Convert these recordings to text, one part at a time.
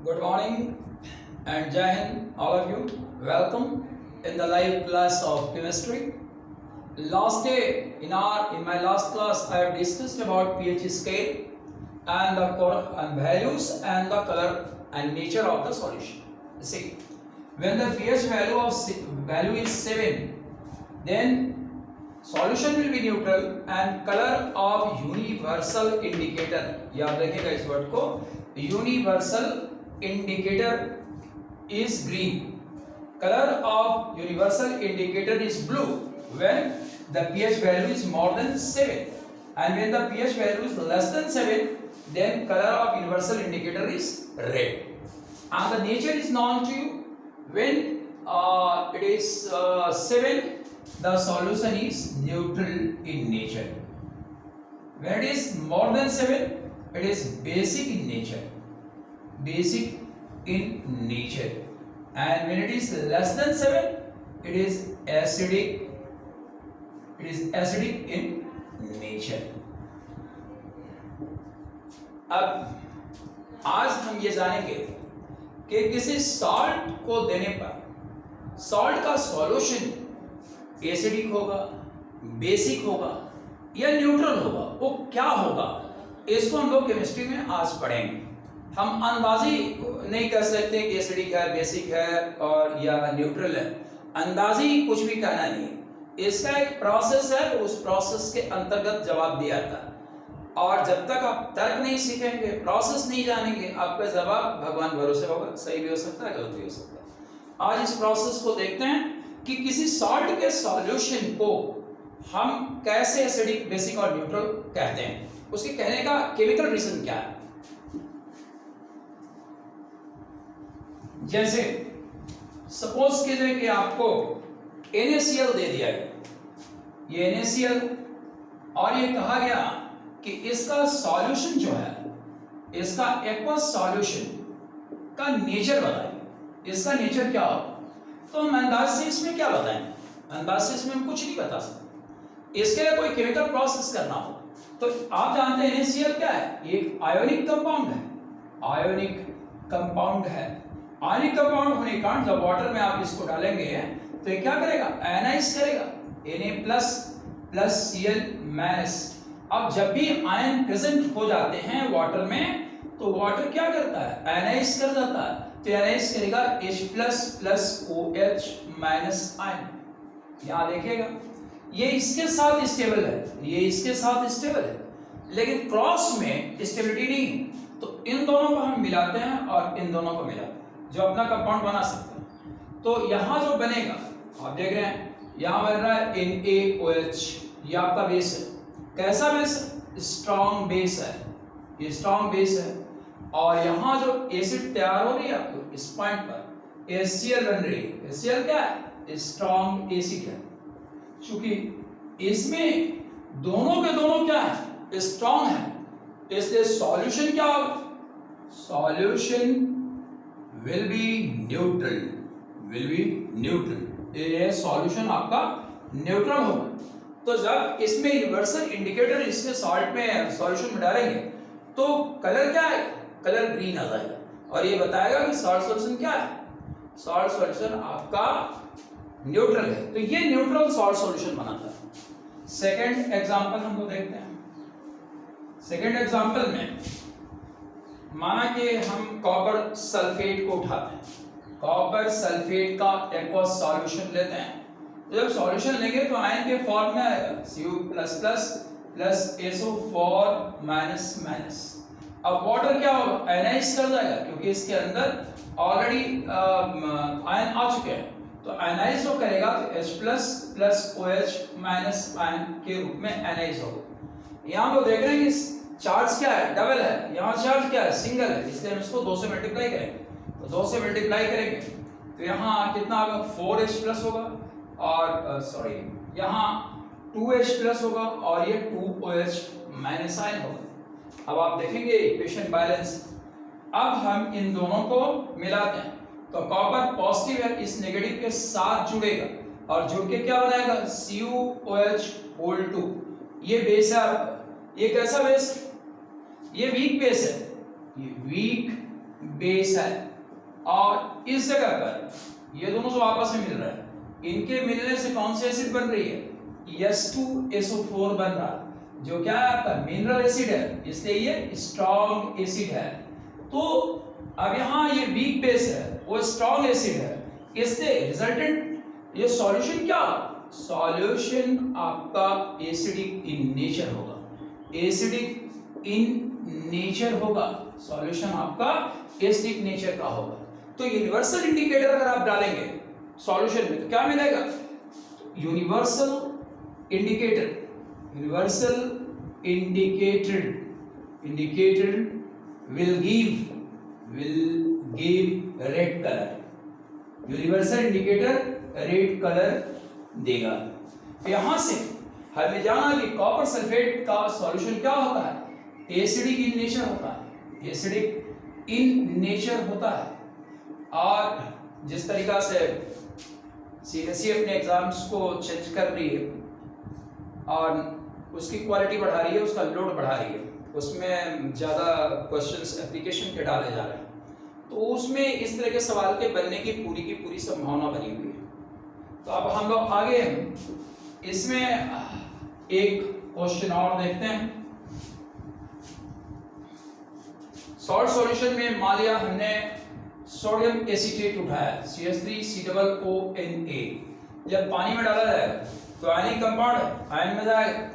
Good morning and Jai Hind, all of you. Welcome in the live class of chemistry. Last day in my last class, I have discussed about pH scale and the values and the color and nature of the solution. See, when the pH value is 7, then solution will be neutral and color of universal indicator. याद रखिएगा इस word को, universal indicator is green. Color of universal indicator is blue when the pH value is more than 7, and when the pH value is less than 7, then color of universal indicator is red. And the nature is known to you. When it is 7, the solution is neutral in nature. When it is more than 7, it is basic in nature. Basic in nature. And when it is less than 7, it is acidic. It is acidic in nature. अब आज हम ये जानेंगे कि किसी salt को देने पर सॉल्ट का सॉल्यूशन एसिडिक होगा, बेसिक होगा या न्यूट्रल होगा, वो क्या होगा, इसको हम लोग केमिस्ट्री में आज पढ़ेंगे। हम अंदाजी नहीं कर सकते कि एसिडिक है, बेसिक है और या न्यूट्रल है। अंदाजी कुछ भी कहना नहीं, इसका एक प्रोसेस है, उस प्रोसेस के अंतर्गत जवाब दिया जाता है। और जब तक आप तर्क नहीं सीखेंगे, प्रोसेस नहीं जानेंगे, आपका जवाब भगवान भरोसे होगा, सही भी हो सकता है, गलत भी हो सकता है। आज इस प्रोसेस को देखते हैं कि किसी सॉल्ट के सॉल्यूशन को हम कैसे एसिडिक, बेसिक और न्यूट्रल कहते हैं, उसके कहने का केमिकल रीजन क्या है। जैसे सपोज कीजिए कि आपको NaCl दे दिया गया, ये NaCl, और ये कहा गया कि इसका सॉल्यूशन जो है, इसका एक्वस सॉल्यूशन का नेचर बताइए, इसका नेचर क्या होगा। तो हम अंदाज से इसमें क्या बताएंगे, अंदाज से इसमें हम कुछ नहीं बता सकते, इसके लिए कोई केमिकल प्रोसेस करना होगा। तो आप जानते हैं NaCl क्या है, एक आयोनिक कंपाउंड है, आयोनिक कंपाउंड है। आयोनिक कंपाउंड होने के कारण जब वाटर में आप इसको डालेंगे तो ये क्या करेगा, आयनाइज करेगा, Na प्लस Cl माइनस। अब जब भी आयन प्रेजेंट हो जाते हैं वाटर में, तो वाटर क्या करता है, आयनाइज कर जाता है, तो आयनाइज करेगा H plus OH minus ion. यहां देखिएगा, ये इसके साथ स्टेबल है, ये इसके साथ स्टेबल है, लेकिन क्रॉस में स्टेबिलिटी नहीं है। तो इन दोनों को हम मिलाते हैं और इन दोनों को मिलाते हैं, जो अपना कंपाउंड बना सकते हैं। तो यहां जो बनेगा, आप देख रहे हैं यहां बन रहा है NaOH, ये आपका बेस है। कैसा बेस है, स्ट्रॉन्ग बेस है, ये स्ट्रॉन्ग बेस है। और यहां जो एसिड तैयार हो रही है आपको इस पॉइंट पर HCl बन रही है। HCl क्या है, स्ट्रॉन्ग एसिड है। क्योंकि इसमें दोनों के दोनों क्या है, स्ट्रॉन्ग है, इसलिए सॉल्यूशन क्या होगा, solution will be neutral, will be neutral. ये सॉल्यूशन आपका न्यूट्रल होगा। तो जब इसमें यूनिवर्सल इंडिकेटर इसके सॉल्ट में सॉल्यूशन में डालेंगे तो कलर क्या है, कलर ग्रीन आ जाएगा और ये बताएगा कि सॉल्ट सॉल्यूशन क्या है, सॉल्ट सॉल्यूशन आपका न्यूट्रल है। तो ये न्यूट्रल सॉल्ट सॉल्यूशन बनाता है। सेकंड एग्जांपल हम लोग देखते हैं। सेकंड एग्जांपल में माना कि हम कॉपर सल्फेट को उठाते हैं, कॉपर सल्फेट का एक्वस सॉल्यूशन लेते हैं। जब सॉल्यूशन लेंगे तो आयन के फॉर्म में आएगा Cu++ plus SO4 minus minus. अब वाटर क्या होगा, आयनाइज कर जाएगा, क्योंकि इसके अंदर ऑलरेडी आयन आ चुके हैं। तो आयनाइज जो करेगा तो H plus OH minus ion के रूप में आयनाइज होगा। यहाँ पे देख रहे हैं कि चार्ज क्या है, डबल है, यहाँ चार्ज क्या है, सिंगल है, इसलिए हम इसको 2 से मल्टीप्लाई करेंगे। तो 2 से मल्टीप्लाई करेंगे तो यहाँ कितना होगा, 4H प्लस होगा, और सॉरी यहाँ 2H प्लस होगा और ये 2OH माइनस आयन होगा। अब आप देखेंगे इक्वेशन बैलेंस। अब हम इन दोनों को मिलाते हैं तो कॉपर पॉजिटिव है, इस नेगेटिव के साथ जुड़ेगा और जुड़ के क्या बनाएगा, CuOH2। ये बेस है आपका। ये कैसा बेस है, ये वीक बेस है, ये वीक बेस है। और इस जगह पर ये दोनों जो आपस में मिल रहा है, इनके मिलने से कौन सी एसिड बन रही है? H2SO4 बन रहा है, जो क्या है आपका मिनरल एसिड है, इसलिए ये स्ट्रॉन्ग एसिड है। तो अब यहाँ ये वीक बेस है, वो स्ट्रॉन्ग एसिड है, इससे रिजल्टेंट ये सॉल्यूशन क्या? सॉल्यूशन आपका एसिडिक इन नेचर होगा, एसिडिक इन नेचर होगा, सॉल्यूशन आपका एसिडिक नेचर का होगा। तो यूनिवर्सल इंडिकेटर अगर आप डालेंगे सॉल्यूशन में तो क्या मिलेगा? Universal indicator, universal indicator will give red colour, universal indicator red colour देगा। यहां से हमें जाना कि कॉपर सल्फेट का सॉल्यूशन क्या होता है? एसिडिक इन नेचर होता है, एसिडिक इन नेचर होता है। और जिस तरीका से सीबीएसई अपने एग्जाम्स को चेंज कर रही है और उसकी क्वालिटी बढ़ा रही है, उसका लोड बढ़ा रही है, उसमें ज़्यादा क्वेश्चंस एप्लीकेशन के डाले जा रहे हैं, तो उसमें इस तरह के सवाल के बनने की पूरी संभावना बनी हुई है। तो अब हम लोग आगे इसमें एक क्वेश्चन और देखते हैं। सॉल्ट सॉल्यूशन में मान लिया हमने सोडियम एसीटेट उठाया, CH3COONA, जब पानी में डाला जाएगा तो आयनिक कंपाउंड है, आयन में जाएगा,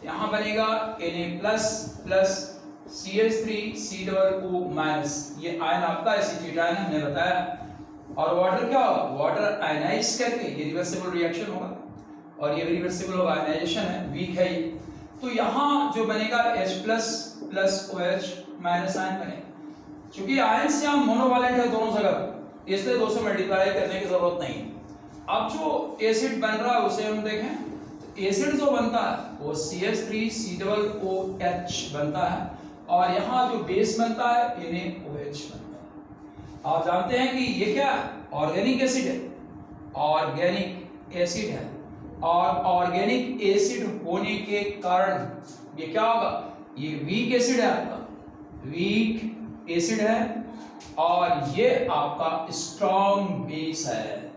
यहाँ बनेगा Na प्लस CH3COO माइनस, ये आयन आपका एसीटेट आयन हमने बताया। और वाटर क्या होगा? वाटर आयनाइज करके ये रिवर्सिबल रिएक्शन होगा, और ये रिवर्सिबल होगा, आयनाइजेशन है, वीक है ये। तो यहाँ जो बनेगा H plus OH minus ion बनेगा। क्योंकि आयन से हम मोनोवैलेंट है दोनों जगह पर, इसलिए 2 से मल्टीप्लाई करने की जरूरत नहीं है। अब जो एसिड बन रहा है उसे हम देखें, तो एसिड जो बनता है वो CH3COOH बनता है, और यहाँ जो बेस बनता है NaOH बनता है। आप जानते हैं कि ये क्या है? ऑर्गेनिक एसिड है, ऑर्गेनिक एसिड है, और ऑर्गेनिक एसिड होने के कारण ये क्या होगा? ये वीक एसिड है, आपका वीक एसिड है, और ये आपका स्ट्रॉन्ग बेस है,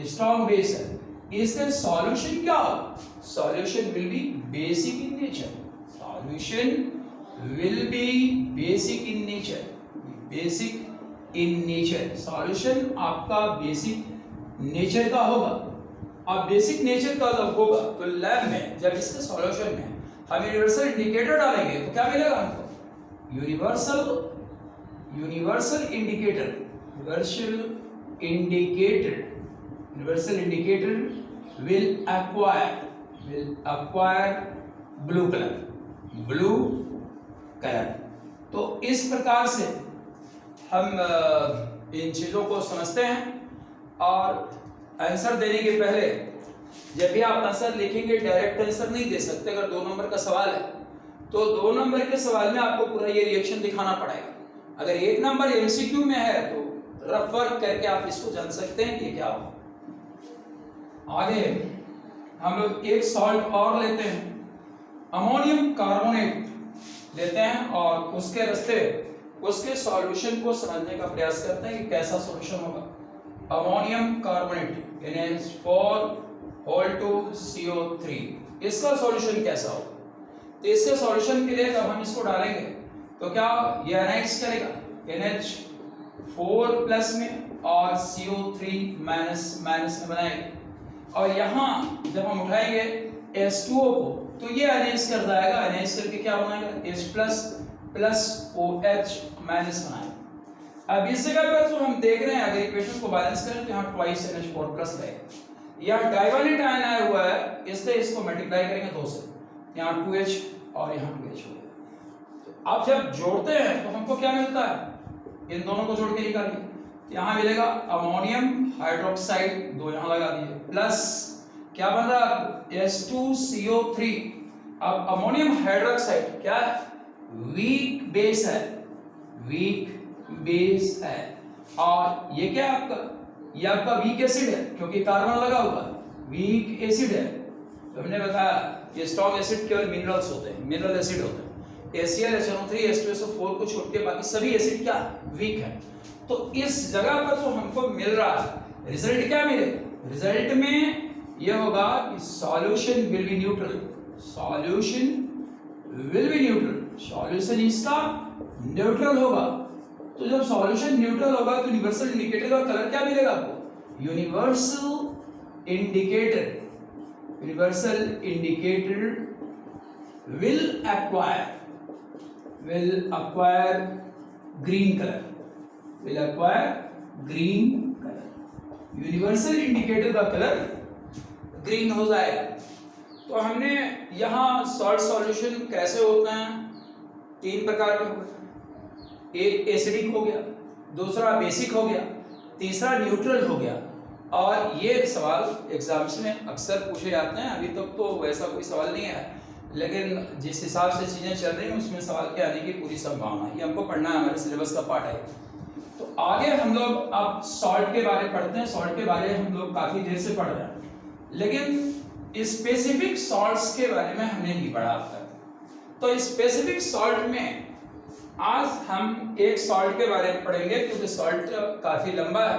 स्ट्रॉन्ग बेस है। इससे सॉल्यूशन क्या होगा? Solution will be basic in nature, solution will be basic in nature, basic in nature, solution आपका बेसिक नेचर का होगा। अब बेसिक नेचर का जब होगा तो लैब में जब इसके सॉल्यूशन में हम यूनिवर्सल इंडिकेटर डालेंगे तो क्या मिलेगा हमको? Universal indicator will acquire blue color। तो इस प्रकार से हम इन चीजों को समझते हैं। और आंसर देने के पहले जब भी आप आंसर लिखेंगे डायरेक्ट आंसर नहीं दे सकते। अगर 2 नंबर का सवाल है तो 2 नंबर के सवाल में आपको पूरा ये रिएक्शन दिखाना पड़ेगा। अगर 1 नंबर एमसीक्यू में है तो रफ वर्क करके आप इसको जान सकते हैं कि क्या हो। आगे हम लोग एक सॉल्ट और लेते हैं, अमोनियम कार्बोनेट लेते हैं, और उसके रास्ते उसके सॉल्यूशन को समझने का प्रयास करते हैं कि कैसा सॉल्यूशन होगा। अमोनियम कार्बोनेट NH4 इसका सॉल्यूशन कैसा होगा? तो इसके सॉल्यूशन के लिए जब हम इसको डालेंगे तो क्या ये आयनाइज करेगा NH4 प्लस में और CO3 माइनस में बनाएगा। और यहाँ जब हम उठाएंगे H2O को तो ये आयनाइज कर जाएगा, आयनाइज करके क्या बनाएगा H प्लस OH माइनस बनाएगा। अब इस जगह पर जो हम देख रहे हैं, अगर इक्वेशन को बैलेंस करें तो यहाँ ट्वाइस NH4 प्लस रहेगा। यहाँ डाइवैलेंट आयन आया हुआ है, इसलिए इसको मल्टीप्लाई करेंगे 2 से, यहाँ 2H और यहाँ 2H हो गया। तो अब जब जोड़ते हैं तो हमको क्या मिलता है? इन दोनों को जोड़ के निकालिए, यहाँ मिलेगा अमोनियम हाइड्रोक्साइड, 2 यहाँ लगा दिए, प्लस क्या बन रहा है H2CO3। अब अमोनियम हाइड्रोक्साइड क्या है? वीक बेस है, वीक बेस है। और ये क्या है आपका? ये आपका वीक एसिड है, क्योंकि कार्बन लगा हुआ वीक एसिड है। तो हमने बताया ये स्ट्रॉन्ग एसिड केवल मिनरल्स होते हैं, मिनरल एसिड होते हैं। HCl, HNO3, H2SO4 को छोड़ के बाकी सभी एसिड क्या वीक है। तो इस जगह पर जो हमको मिल रहा है, रिजल्ट क्या मिलेगा? रिजल्ट में यह होगा कि solution will be neutral, solution will be neutral, solution इसका न्यूट्रल होगा। तो जब सॉल्यूशन न्यूट्रल होगा तो यूनिवर्सल इंडिकेटर का कलर क्या मिलेगा आपको? Universal indicator, universal indicator will acquire green color, will acquire green color, universal indicator का कलर ग्रीन हो जाएगा। तो हमने यहाँ सॉल्ट सॉल्यूशन कैसे होते हैं, 3 प्रकार के होते हैं। एक एसिडिक हो गया, दूसरा बेसिक हो गया, तीसरा न्यूट्रल हो गया। और ये सवाल एग्जाम्स में अक्सर पूछे जाते हैं। अभी तक तो वैसा कोई सवाल नहीं है, लेकिन जिस हिसाब से चीज़ें चल रही हैं उसमें सवाल के आने की पूरी संभावना है। ये हमको पढ़ना है, हमारे सिलेबस का पार्ट है। तो आगे हम लोग अब सॉल्ट के बारे में पढ़ते हैं। सॉल्ट के बारे में हम लोग काफ़ी देर से पढ़ रहे हैं, लेकिन स्पेसिफिक सॉल्ट्स के बारे में हमने नहीं पढ़ा अब तक। तो स्पेसिफिक सॉल्ट में आज हम एक सॉल्ट के बारे में पढ़ेंगे, क्योंकि सॉल्ट काफ़ी लंबा है,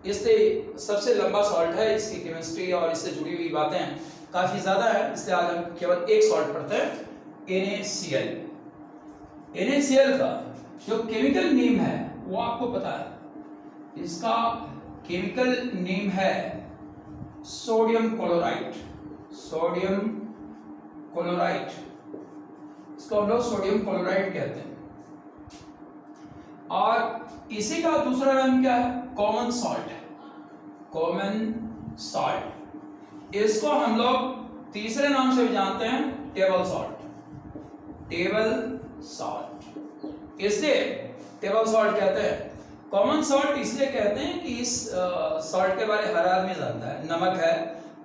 इसलिए सबसे लंबा सॉल्ट है, इसकी केमिस्ट्री और इससे जुड़ी हुई बातें काफ़ी ज़्यादा है, इसलिए आज हम केवल एक सॉल्ट पढ़ते हैं, NaCl। NaCl का जो केमिकल नेम है वो आपको पता है, इसका केमिकल नेम है सोडियम क्लोराइड, सोडियम क्लोराइड, इसको हम लोग सोडियम क्लोराइड कहते हैं। और इसी का दूसरा नाम क्या है? कॉमन सॉल्ट है, कॉमन सॉल्ट। इसको हम लोग तीसरे नाम से भी जानते हैं, टेबल सॉल्ट, टेबल सॉल्ट। इसलिए टेबल सॉल्ट कहते हैं। कॉमन सॉल्ट इसलिए कहते हैं कि इस सॉल्ट के बारे में हर आदमी जानता है। नमक है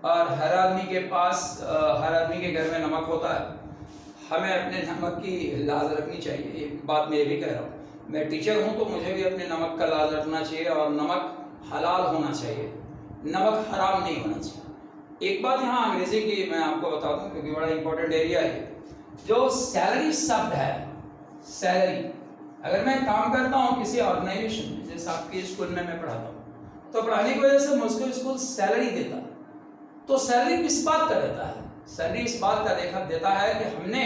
और हर आदमी के पास, हर आदमी के घर में नमक होता है। हमें अपने नमक की लाज रखनी चाहिए। एक बात मैं ये भी कह रहा हूँ, मैं टीचर हूँ तो मुझे भी अपने नमक का लाज रखना चाहिए, और नमक हलाल होना चाहिए, नमक हराम नहीं होना चाहिए। एक बात यहाँ अंग्रेजी की मैं आपको बता दूँ, क्योंकि बड़ा इंपॉर्टेंट एरिया है। जो सैलरी शब्द है, सैलरी, अगर मैं काम करता हूँ किसी ऑर्गेनाइजेशन में, जैसे आपके स्कूल में मैं पढ़ाता हूँ, तो पढ़ाने की वजह से मुझको स्कूल सैलरी देता है। तो सैलरी किस बात का देता है? सैलरी इस बात का देता है कि हमने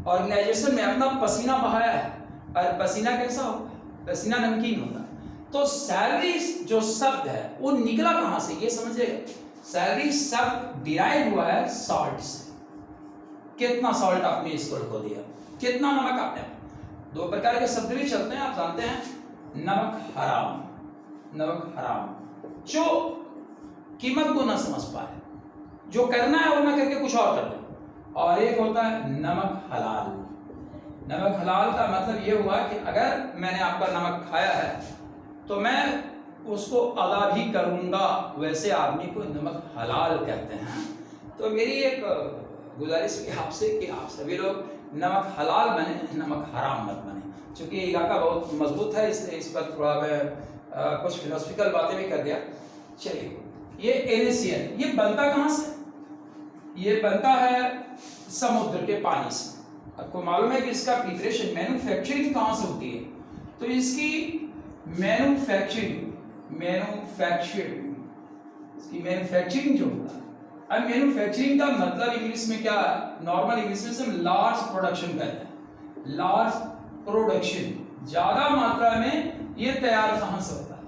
ऑर्गेनाइजेशन में अपना पसीना बहाया है, और पसीना कैसा होता है? पसीना नमकीन होता है। तो सैलरी जो शब्द है वो निकला कहाँ से, ये समझिएगा। सैलरी शब्द डिराइव हुआ है सॉल्ट से। कितना सॉल्ट आपने स्कूल को दिया, कितना नमक आपने। 2 प्रकार के शब्द भी चलते हैं, आप जानते हैं, नमक हराम, नमक हराम, जो कीमत को ना समझ पाए, जो करना है वो ना करके कुछ और कर दे। और एक होता है नमक हलाल। नमक हलाल का मतलब ये हुआ कि अगर मैंने आपका नमक खाया है तो मैं उसको अदा भी करूंगा, वैसे आदमी को नमक हलाल कहते हैं। तो मेरी एक गुजारिश है आपसे कि आप सभी लोग नमक हलाल बने, नमक हराम मत बने। चूंकि ये इलाका बहुत मजबूत है, इसलिए इस पर थोड़ा मैं कुछ फिलोसफिकल बातें भी कर दिया। चलिए, ये NaCl ये बनता कहाँ से? ये बनता है समुद्र के पानी से। आपको मालूम है कि इसका प्रिपरेशन, मैन्युफैक्चरिंग कहाँ से होती है? तो इसकी मैन्युफैक्चरिंग इसकी मैन्युफैक्चरिंग जो होता है, अब मैन्युफैक्चरिंग का मतलब इंग्लिश में क्या है? नॉर्मल इंग्लिश में हम लार्ज प्रोडक्शन कहते हैं। लार्ज प्रोडक्शन, ज्यादा मात्रा में ये तैयार कहाँ से होता है?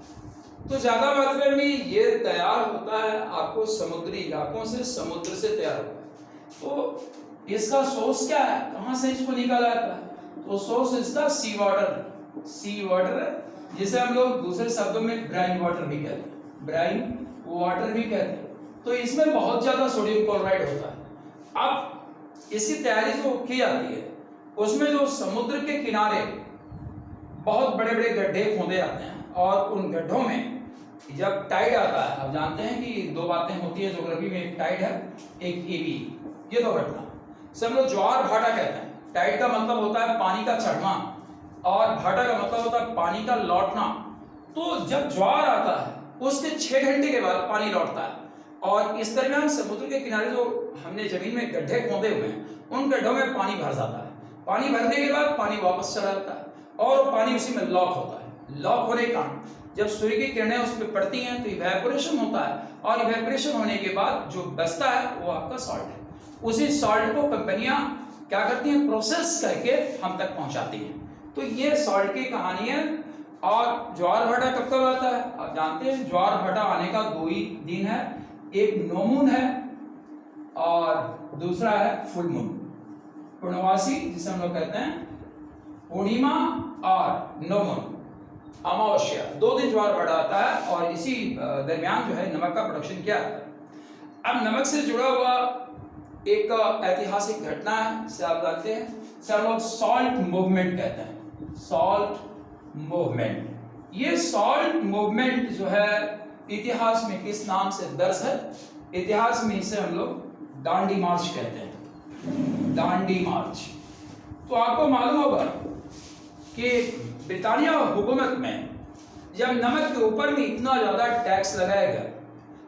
तो ज्यादा मात्रा में ये तैयार होता है आपको समुद्री इलाकों से, समुद्र से तैयार होता है। तो इसका सोर्स क्या है, कहां से इसको निकाला जाता है? तो सोर्स इसका सी वाटर, सी वाटर, जिसे हम लोग दूसरे शब्दों में ब्राइन वाटर भी कहते हैं, ब्राइन वाटर भी कहते हैं। तो इसमें बहुत ज्यादा सोडियम क्लोराइड होता है। अब इसकी तैयारी जो की जाती है, उसमें जो समुद्र के किनारे बहुत बड़े बड़े गड्ढे खोदे जाते हैं, और उन गड्ढों में जब टाइड आता है, आप जानते हैं कि 2 बातें होती है ज्योग्राफी में, एक टाइड है, एक एवी, ये 2 घटना सब लोग ज्वार भाटा कहते हैं। टाइड का मतलब होता है पानी का चढ़ना, और भाटा का मतलब होता है पानी का लौटना। तो जब ज्वार आता है उसके 6 घंटे के बाद पानी लौटता है, और इस दरमियान समुद्र के किनारे जो हमने जमीन में गड्ढे खोदे हुए हैं, उन गड्ढों में पानी भर जाता है। पानी भरने के बाद पानी वापस चला जाता है, और पानी उसी में लॉक होता है। लॉक होने का जब सूर्य की किरणें उस पर पड़ती हैं तो इवेपोरेशन होता है, और इवेपोरेशन होने के बाद जो बचता है वो आपका सॉल्ट है। उसी सॉल्ट को कंपनियां क्या करती हैं, प्रोसेस करके हम तक पहुंचाती हैं। तो ये सॉल्ट की कहानी है। और ज्वार भाटा कब कब आता है, आप जानते हैं ज्वार भाटा आने का 2 ही दिन है, एक नो मून है और दूसरा है फुल मून, पूर्णवासी जिसे हम लोग कहते हैं, पूर्णिमा और नो मून, अमावस्या, 2 दिन ज्वार भाटा आता है। और इसी दरमियान जो है नमक का प्रोडक्शन किया जाता है। अब नमक से जुड़ा हुआ एक ऐतिहासिक घटना है, जिसे आप जानते हैं, जिसे हम लोग सॉल्ट मूवमेंट कहते हैं, सॉल्ट मूवमेंट। ये सॉल्ट मूवमेंट जो है इतिहास में किस नाम से दर्ज है, इतिहास में इसे हम लोग दांडी मार्च कहते हैं, दांडी मार्च। तो आपको मालूम होगा कि ब्रिटानिया हुकूमत में जब नमक के ऊपर में इतना ज्यादा टैक्स लगाया गया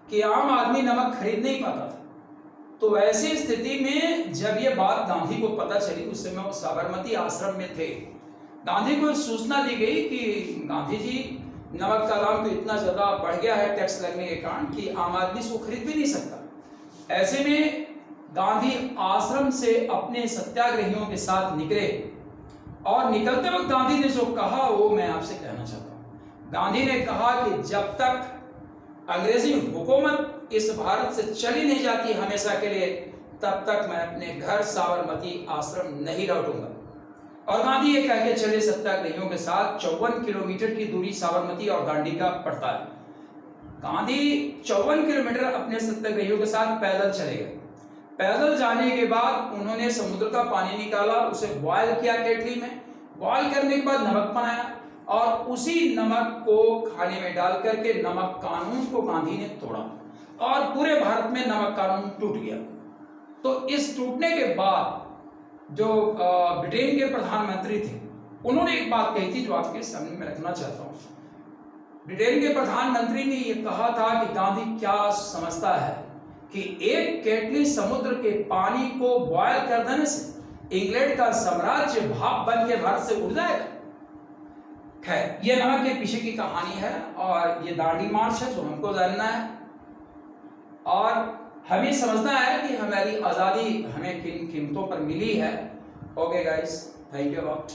कि आम आदमी नमक खरीद नहीं पाता था, तो ऐसी स्थिति में जब ये बात गांधी को पता चली, उस समय वो साबरमती आश्रम में थे, गांधी को सूचना दी गई कि गांधी जी नमक का दाम तो इतना ज्यादा बढ़ गया है टैक्स लगने के कारण कि आम आदमी इसको खरीद भी नहीं सकता। ऐसे में गांधी आश्रम से अपने सत्याग्रहियों के साथ निकले, और निकलते वक्त गांधी ने जो कहा वो मैं आपसे कहना चाहता हूं। गांधी ने कहा कि जब तक अंग्रेजी हुकूमत इस भारत से चली नहीं जाती हमेशा के लिए, तब तक मैं अपने घर साबरमती आश्रम नहीं लौटूंगा। और गांधी ये कह के चले सत्याग्रहियों के साथ। 54 किलोमीटर की दूरी साबरमती और दांडी का पड़ता है। गांधी 54 किलोमीटर अपने सत्याग्रहियों के साथ पैदल चले गए। पैदल जाने के बाद उन्होंने समुद्र का पानी निकाला, उसे बॉयल किया केटली में, बॉयल करने के बाद नमक बनाया, और उसी नमक को खाने में डाल करके नमक कानून को गांधी ने तोड़ा, और पूरे भारत में नमक कानून टूट गया। तो इस टूटने के बाद जो ब्रिटेन के प्रधानमंत्री थे, उन्होंने एक बात कही थी जो आपके सामने मैं रखना चाहता हूं। ब्रिटेन के प्रधानमंत्री ने यह कहा था कि गांधी क्या समझता है कि एक केटली समुद्र के पानी को बॉयल कर देने से इंग्लैंड का साम्राज्य भाप बन के भारत से उड़ जाएगा। खैर, ये नमक के पीछे की कहानी है, और ये दांडी मार्च है जो हमको जानना है, और हमें समझना है कि हमारी आज़ादी हमें किन कीमतों पर मिली है। Okay guys, thank you a lot.